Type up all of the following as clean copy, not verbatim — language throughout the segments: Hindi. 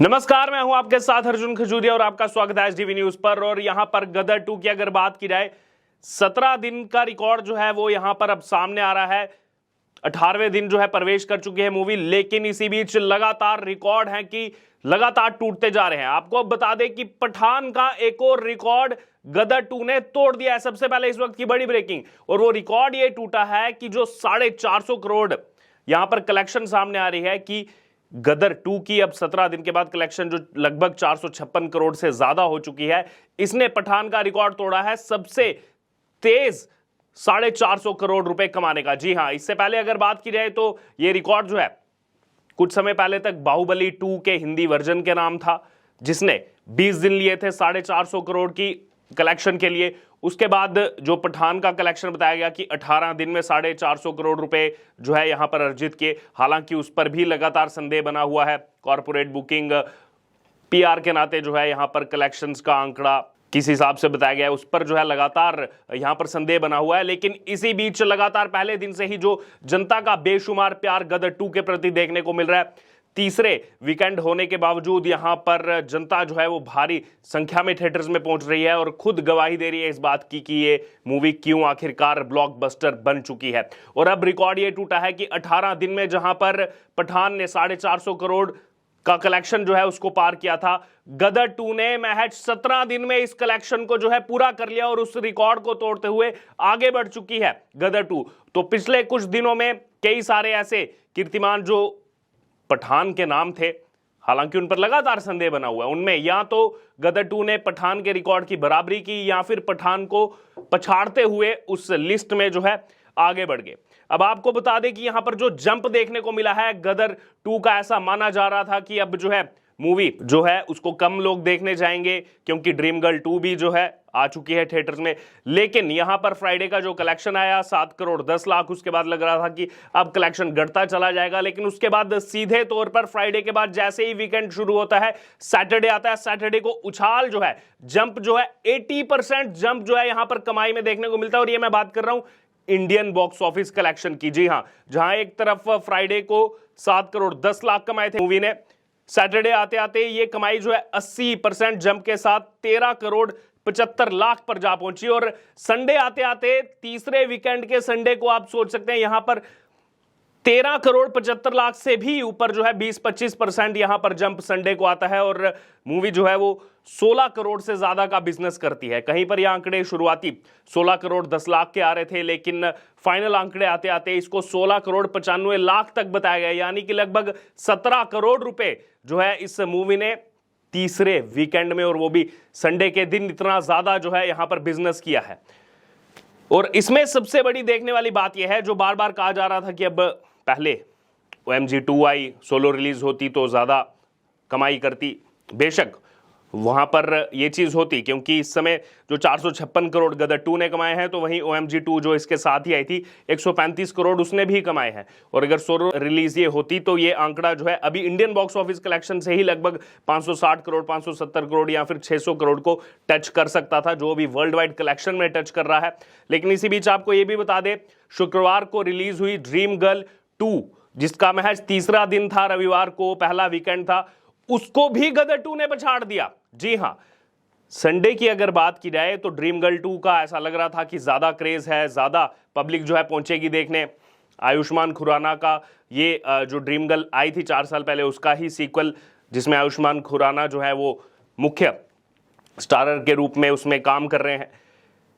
नमस्कार, मैं हूं आपके साथ अर्जुन खजूरिया और आपका स्वागत है एसडीवी न्यूज पर। और यहां पर गदर 2 की अगर बात की जाए, 17 दिन का रिकॉर्ड जो है वो यहां पर अब सामने आ रहा है। 18वें दिन जो है प्रवेश कर चुकी है मूवी, लेकिन इसी बीच लगातार रिकॉर्ड है कि लगातार टूटते जा रहे हैं। आपको अब बता दें कि पठान का एक और रिकॉर्ड गदर 2 ने तोड़ दिया है। सबसे पहले इस वक्त की बड़ी ब्रेकिंग, और वो रिकॉर्ड ये टूटा है कि जो 450 करोड़ यहां पर कलेक्शन सामने आ रही है कि गदर 2 की अब 17 दिन के बाद कलेक्शन जो लगभग 456 करोड़ से ज्यादा हो चुकी है, इसने पठान का रिकॉर्ड तोड़ा है सबसे तेज 450 करोड़ रुपए कमाने का। जी हां, इससे पहले अगर बात की जाए तो यह रिकॉर्ड जो है कुछ समय पहले तक बाहुबली 2 के हिंदी वर्जन के नाम था, जिसने 20 दिन लिए थे 450 करोड़ की कलेक्शन के लिए। उसके बाद जो पठान का कलेक्शन बताया गया कि 18 दिन में 450 करोड़ रुपए जो है यहां पर अर्जित किए। हालांकि उस पर भी लगातार संदेह बना हुआ है। कॉर्पोरेट बुकिंग, पीआर के नाते जो है यहां पर कलेक्शंस का आंकड़ा किस हिसाब से बताया गया है, उस पर जो है लगातार यहां पर संदेह बना हुआ है। लेकिन इसी बीच लगातार पहले दिन से ही जो जनता का बेशुमार प्यार गदर 2 के प्रति देखने को मिल रहा है। तीसरे वीकेंड होने के बावजूद यहां पर जनता जो है वो भारी संख्या में थिएटर्स में पहुंच रही है और खुद गवाही दे रही है इस बात की कि ये मूवी क्यों आखिरकार ब्लॉकबस्टर बन चुकी है। और अब रिकॉर्ड ये टूटा है कि 18 दिन में जहां पर पठान ने 450 करोड़ का कलेक्शन जो है उसको पार किया था, गदर 2 ने महज 17 दिन में इस कलेक्शन को जो है पूरा कर लिया और उस रिकॉर्ड को तोड़ते हुए आगे बढ़ चुकी है गदर 2। तो पिछले कुछ दिनों में कई सारे ऐसे कीर्तिमान जो पठान के नाम थे, हालांकि उन पर लगातार संदेह बना हुआ है, उनमें या तो गदर 2 ने पठान के रिकॉर्ड की बराबरी की या फिर पठान को पछाड़ते हुए उस लिस्ट में जो है आगे बढ़ गए। अब आपको बता दें कि यहां पर जो जंप देखने को मिला है गदर 2 का, ऐसा माना जा रहा था कि अब जो है मूवी जो है उसको कम लोग देखने जाएंगे क्योंकि ड्रीम गर्ल 2 भी जो है आ चुकी है थिएटर्स में। लेकिन यहां पर फ्राइडे का जो कलेक्शन आया 7 करोड़ 10 लाख, उसके बाद लग रहा था कि अब कलेक्शन घटता चला जाएगा। लेकिन उसके बाद सीधे तौर पर फ्राइडे के बाद जैसे ही वीकेंड शुरू होता है, सैटरडे आता है, सैटरडे को उछाल जो है, जंप जो है 80% जंप जो है यहां पर कमाई में देखने को मिलता है। और ये मैं बात कर रहा हूं इंडियन बॉक्स ऑफिस कलेक्शन की। जी हां, जहां एक तरफ फ्राइडे को 7 करोड़ 10 लाख कमाए थे मूवी ने, सैटरडे आते आते ये कमाई जो है 80% जंप के साथ 13 करोड़ 75 लाख पर जा पहुंची। और संडे आते आते तीसरे वीकेंड के संडे को आप सोच सकते हैं यहां पर 13 करोड़ 75 लाख से भी ऊपर जो है 20-25% यहां पर जंप संडे को आता है। और मूवी जो है वो 16 करोड़ से ज्यादा का बिजनेस करती है। कहीं पर यह आंकड़े शुरुआती 16 करोड़ 10 लाख के आ रहे थे, लेकिन फाइनल आंकड़े आते आते इसको 16 करोड़ 95 लाख तक बताया गया, यानी कि लगभग 17 करोड़ रुपए जो है इस मूवी ने तीसरे वीकेंड में, और वो भी संडे के दिन, इतना ज्यादा जो है यहां पर बिजनेस किया है। और इसमें सबसे बड़ी देखने वाली बात यह है, जो बार बार कहा जा रहा था कि अब पहले OMG 2 आई, सोलो रिलीज होती तो ज्यादा कमाई करती। बेशक वहां पर यह चीज होती, क्योंकि इस समय जो 456 करोड़ गदर 2 ने कमाए हैं, तो वहीं OMG 2 जो इसके साथ ही आई थी 135 करोड़ उसने भी कमाए हैं। और अगर सोलो रिलीज ये होती तो ये आंकड़ा जो है अभी इंडियन बॉक्स ऑफिस कलेक्शन से ही लगभग 560 करोड़ 570 करोड़ या फिर 600 करोड़ को टच कर सकता था, जो अभी वर्ल्ड वाइड कलेक्शन में टच कर रहा है। लेकिन इसी बीच आपको यह भी बता दें, शुक्रवार को रिलीज हुई ड्रीम गर्ल 2, जिसका महज तीसरा दिन था, रविवार को पहला वीकेंड था, उसको भी गदर 2 ने पछाड़ दिया। जी हां, संडे की अगर बात की जाए तो ड्रीम गर्ल 2 का ऐसा लग रहा था कि ज्यादा क्रेज है, ज्यादा पब्लिक जो है पहुंचेगी देखने। आयुष्मान खुराना का ये जो ड्रीम गर्ल आई थी 4 साल पहले, उसका ही सीक्वल, जिसमें आयुष्मान खुराना जो है वो मुख्य स्टारर के रूप में उसमें काम कर रहे हैं।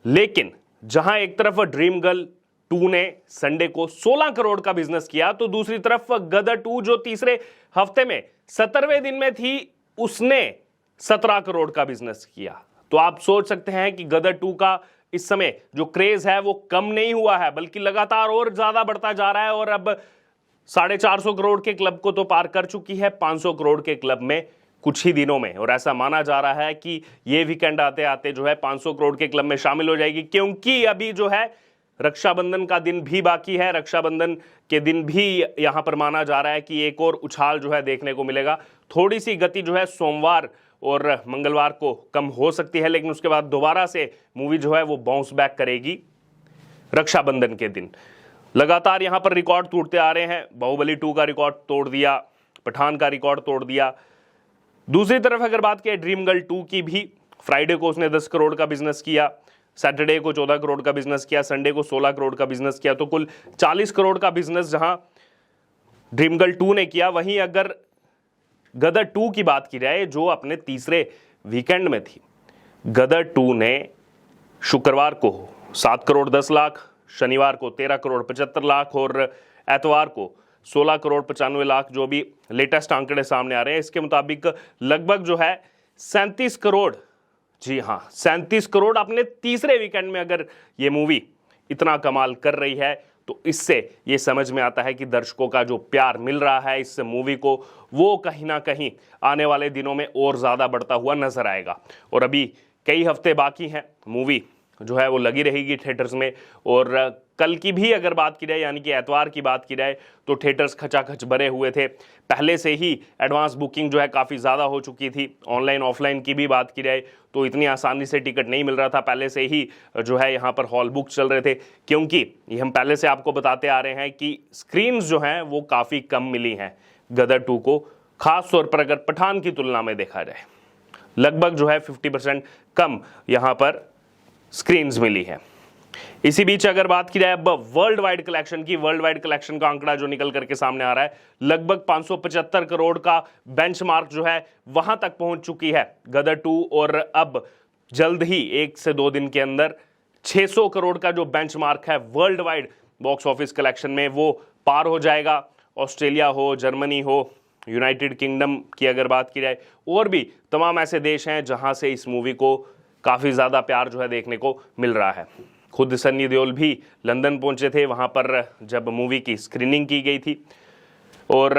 लेकिन जहां एक तरफ ड्रीम गर्ल 2 ने संडे को 16 करोड़ का बिजनेस किया, तो दूसरी तरफ गदर 2 जो तीसरे हफ्ते में 17वें दिन में थी, उसने 17 करोड़ का बिजनेस किया। तो आप सोच सकते हैं कि गदर 2 का इस समय जो क्रेज है वो कम नहीं हुआ है, बल्कि लगातार और ज्यादा बढ़ता जा रहा है। और अब 450 करोड़ के क्लब को तो पार कर चुकी है 500 करोड़ के क्लब में कुछ ही दिनों में। और ऐसा माना जा रहा है कि ये वीकेंड आते आते जो है 500 करोड़ के क्लब में शामिल हो जाएगी, क्योंकि अभी जो है रक्षाबंधन का दिन भी बाकी है। रक्षाबंधन के दिन भी यहां पर माना जा रहा है कि एक और उछाल जो है देखने को मिलेगा। थोड़ी सी गति जो है सोमवार और मंगलवार को कम हो सकती है, लेकिन उसके बाद दोबारा से मूवी जो है वो बाउंस बैक करेगी रक्षाबंधन के दिन। लगातार यहां पर रिकॉर्ड टूटते आ रहे हैं। बाहुबली 2 का रिकॉर्ड तोड़ दिया, पठान का रिकॉर्ड तोड़ दिया, दूसरी तरफ अगर बात करें ड्रीम गर्ल 2 की भी, फ्राइडे को उसने 10 करोड़ का बिजनेस किया, सैटरडे को 14 करोड़ का बिजनेस किया, संडे को 16 करोड़ का बिजनेस किया, तो कुल 40 करोड़ का बिजनेस जहां ड्रीम गर्ल 2 ने किया। वहीं अगर गदर 2 की बात की जाए जो अपने तीसरे वीकेंड में थी, गदर 2 ने शुक्रवार को 7 करोड़ 10 लाख, शनिवार को 13 करोड़ 75 लाख और एतवार को 16 करोड़ 95 लाख, जो भी लेटेस्ट आंकड़े सामने आ रहे हैं इसके मुताबिक लगभग जो है 37 करोड़, जी हां 37 करोड़ अपने तीसरे वीकेंड में अगर ये मूवी इतना कमाल कर रही है तो इससे ये समझ में आता है कि दर्शकों का जो प्यार मिल रहा है इस मूवी को वो कहीं ना कहीं आने वाले दिनों में और ज़्यादा बढ़ता हुआ नजर आएगा। और अभी कई हफ्ते बाकी हैं, मूवी जो है वो लगी रहेगी थिएटर्स में। और कल की भी अगर बात की जाए यानी कि एतवार की बात की जाए तो थिएटर्स खचाखच भरे हुए थे। पहले से ही एडवांस बुकिंग जो है काफ़ी ज़्यादा हो चुकी थी। ऑनलाइन ऑफलाइन की भी बात की जाए तो इतनी आसानी से टिकट नहीं मिल रहा था, पहले से ही जो है यहाँ पर हॉल बुक चल रहे थे, क्योंकि ये हम पहले से आपको बताते आ रहे हैं कि स्क्रीन्स जो हैं वो काफ़ी कम मिली हैं गदर 2 को। खास तौर पर अगर पठान की तुलना में देखा जाए लगभग जो है 50% कम यहाँ पर स्क्रीन्स मिली है। इसी बीच अगर बात की जाए अब वर्ल्ड वाइड कलेक्शन की, वर्ल्ड वाइड कलेक्शन का आंकड़ा जो निकल करके सामने आ रहा है लगभग 575 करोड़ का बेंचमार्क जो है वहां तक पहुंच चुकी है गदर 2। और अब जल्द ही 1 से 2 दिन के अंदर 600 करोड़ का जो बेंचमार्क है world wide box office collection में वो पार हो जाएगा। ऑस्ट्रेलिया हो, जर्मनी हो, यूनाइटेड किंगडम की अगर बात की जाए, और भी तमाम ऐसे देश हैं जहां से इस मूवी को काफ़ी ज़्यादा प्यार जो है देखने को मिल रहा है। खुद सन्नी देओल भी लंदन पहुंचे थे वहां पर जब मूवी की स्क्रीनिंग की गई थी। और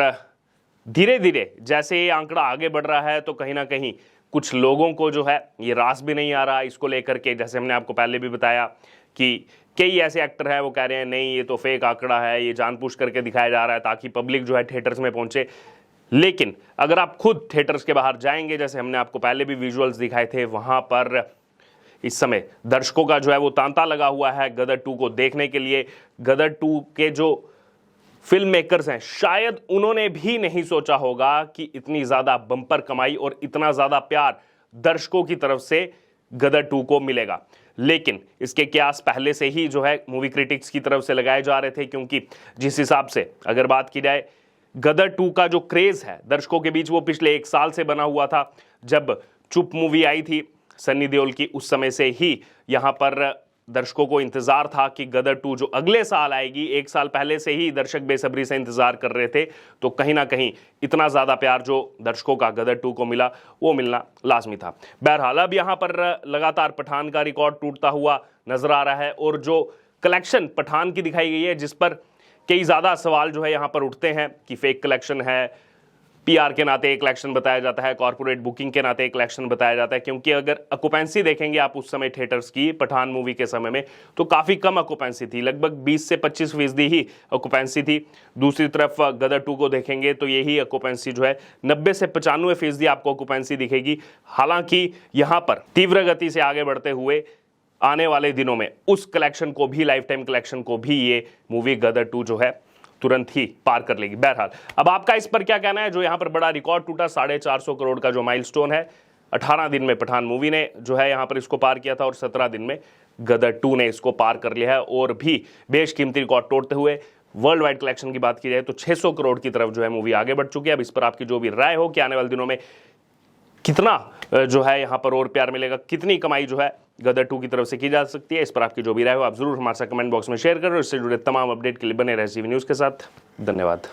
धीरे धीरे जैसे ये आंकड़ा आगे बढ़ रहा है तो कहीं ना कहीं कुछ लोगों को जो है ये रास भी नहीं आ रहा इसको लेकर के। जैसे हमने आपको पहले भी बताया कि कई ऐसे एक्टर हैं वो कह रहे हैं नहीं ये तो फेक आंकड़ा है, ये जानबूझ करके दिखाया जा रहा है ताकि पब्लिक जो है थिएटर्स में पहुंचे। लेकिन अगर आप खुद थिएटर्स के बाहर जाएंगे, जैसे हमने आपको पहले भी विजुअल्स दिखाए थे, वहां पर इस समय दर्शकों का जो है वो तांता लगा हुआ है गदर 2 को देखने के लिए। गदर 2 के जो फिल्म मेकर्स हैं शायद उन्होंने भी नहीं सोचा होगा कि इतनी ज्यादा बम्पर कमाई और इतना ज्यादा प्यार दर्शकों की तरफ से गदर 2 को मिलेगा। लेकिन इसके कयास पहले से ही जो है मूवी क्रिटिक्स की तरफ से लगाए जा रहे थे, क्योंकि जिस हिसाब से अगर बात की जाए गदर 2 का जो क्रेज है दर्शकों के बीच वो पिछले 1 साल से बना हुआ था। जब चुप मूवी आई थी सन्नी देओल की, उस समय से ही यहाँ पर दर्शकों को इंतजार था कि गदर 2 जो अगले साल आएगी, 1 साल पहले से ही दर्शक बेसब्री से इंतजार कर रहे थे। तो कहीं ना कहीं इतना ज्यादा प्यार जो दर्शकों का गदर 2 को मिला वो मिलना लाजमी था। बहरहाल अब यहाँ पर लगातार पठान का रिकॉर्ड टूटता हुआ नजर आ रहा है। और जो कलेक्शन पठान की दिखाई गई है जिस पर कई ज्यादा सवाल जो है यहाँ पर उठते हैं कि फेक कलेक्शन है, पीआर के नाते एक कलेक्शन बताया जाता है, कॉर्पोरेट बुकिंग के नाते एक कलेक्शन बताया जाता है। क्योंकि अगर ऑक्यूपेंसी देखेंगे आप उस समय थिएटर्स की पठान मूवी के समय में तो काफ़ी कम ऑक्यूपेंसी थी, लगभग 20 से 25% ही ऑक्यूपेंसी थी। दूसरी तरफ गदर 2 को देखेंगे तो यही ऑक्यूपेंसी जो है 90 से 95% आपको ऑक्यूपेंसी दिखेगी। हालांकि यहाँ पर तीव्र गति से आगे बढ़ते हुए आने वाले दिनों में उस कलेक्शन को भी, लाइफ टाइम कलेक्शन को भी ये मूवी गदर 2 जो है तुरंत ही पार कर लेगी। बहरहाल अब आपका इस पर क्या कहना है? जो यहां पर बड़ा रिकॉर्ड टूटा 450 करोड़ का जो माइलस्टोन है, 18 दिन में पठान मूवी ने जो है यहां पर इसको पार किया था और 17 दिन में गदर 2 ने इसको पार कर लिया है। और भी बेशकीमती रिकॉर्ड तोड़ते हुए वर्ल्ड वाइड कलेक्शन की बात की जाए तो 600 करोड़ की तरफ जो है मूवी आगे बढ़ चुकी है। अब इस पर आपकी जो भी राय हो कि आने वाले दिनों में कितना जो है यहाँ पर और प्यार मिलेगा, कितनी कमाई जो है गदर 2 की तरफ से की जा सकती है, इस पर आपकी जो भी राय हो आप जरूर हमारे साथ कमेंट बॉक्स में शेयर करो। इससे जुड़े तमाम अपडेट के लिए बने रहे जीवी न्यूज़ के साथ। धन्यवाद।